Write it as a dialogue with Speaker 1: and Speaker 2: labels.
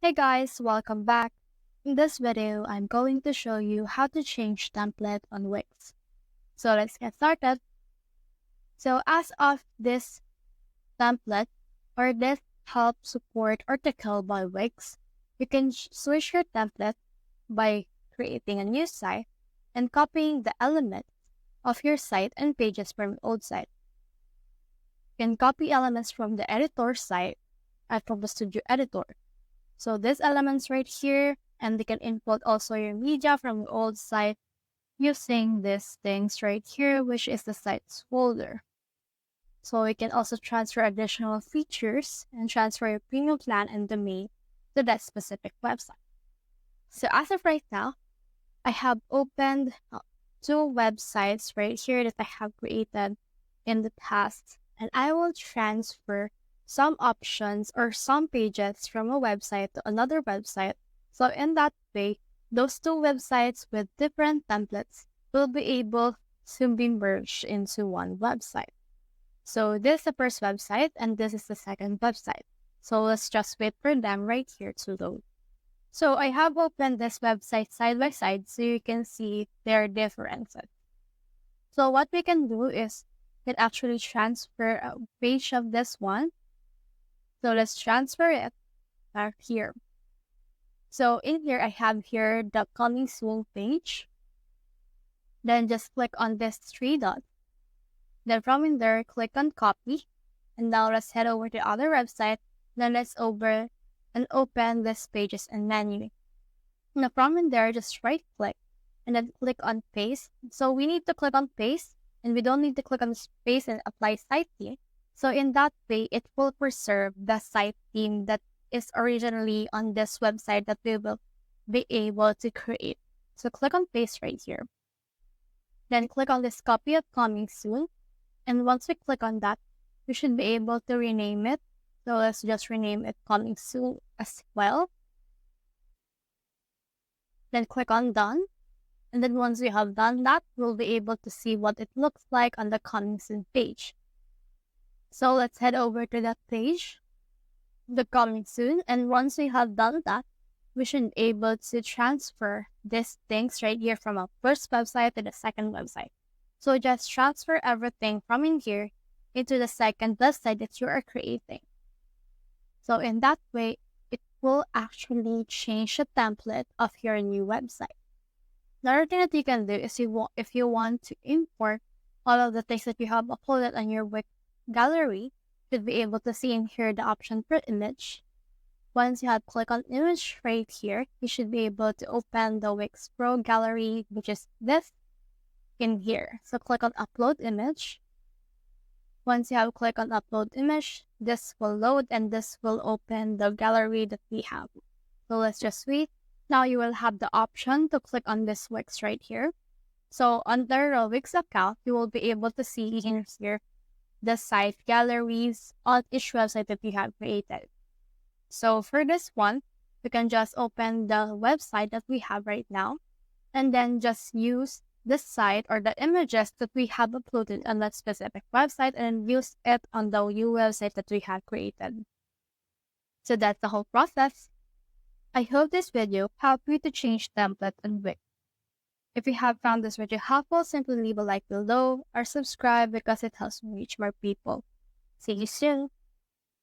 Speaker 1: Hey guys, welcome back. In this video, I'm going to show you how to change template on Wix. So let's get started. So as of this template or this help support article by Wix, you can switch your template by creating a new site and copying the elements of your site and pages from your old site. You can copy elements from the editor site and from the studio editor. So these elements right here, and they can input also your media from your old site using these things right here, which is the sites folder. So we can also transfer additional features and transfer your premium plan and domain to that specific website. So as of right now, I have opened two websites right here that I have created in the past, and I will transfer some options or some pages from a website to another website. So in that way, those two websites with different templates will be able to be merged into one website. So this is the first website and this is the second website. So let's just wait for them right here to load. So I have opened this website side by side so you can see their differences. So what we can do is we can actually transfer a page of this one. So let's transfer it back here. So in here, I have here the coming soon page. Then just click on this three dots. Then from in there, click on copy. And now let's head over to the other website. Then let's over and open this pages and menu. Now from in there, just right click and then click on paste. So we need to click on paste and we don't need to click on paste and apply site theme. So in that way, it will preserve the site theme that is originally on this website that we will be able to create. So click on paste right here. Then click on this copy of coming soon. And once we click on that, we should be able to rename it. So let's just rename it coming soon as well. Then click on done. And then once we have done that, we'll be able to see what it looks like on the coming soon page. So let's head over to that page, the coming soon. And once we have done that, we should be able to transfer these things right here from our first website to the second website. So just transfer everything from in here into the second website that you are creating. So in that way, it will actually change the template of your new website. Another thing that you can do is if you want to import all of the things that you have uploaded on your Wix gallery, you should be able to see in here the option for image. Once you have clicked on image right here, you should be able to open the Wix Pro gallery, which is this in here. So click on upload image. Once you have clicked on upload image, this will load and this will open the gallery that we have. So let's just wait. Now you will have the option to click on this Wix right here. So under the Wix account, you will be able to see in here the site galleries on each website that you have created. So for this one, we can just open the website that we have right now and then just use this site or the images that we have uploaded on that specific website and use it on the new website that we have created. So that's the whole process. I hope this video helped you to change template on Wix. If you have found this video helpful, simply leave a like below or subscribe because it helps me reach more people. See you soon.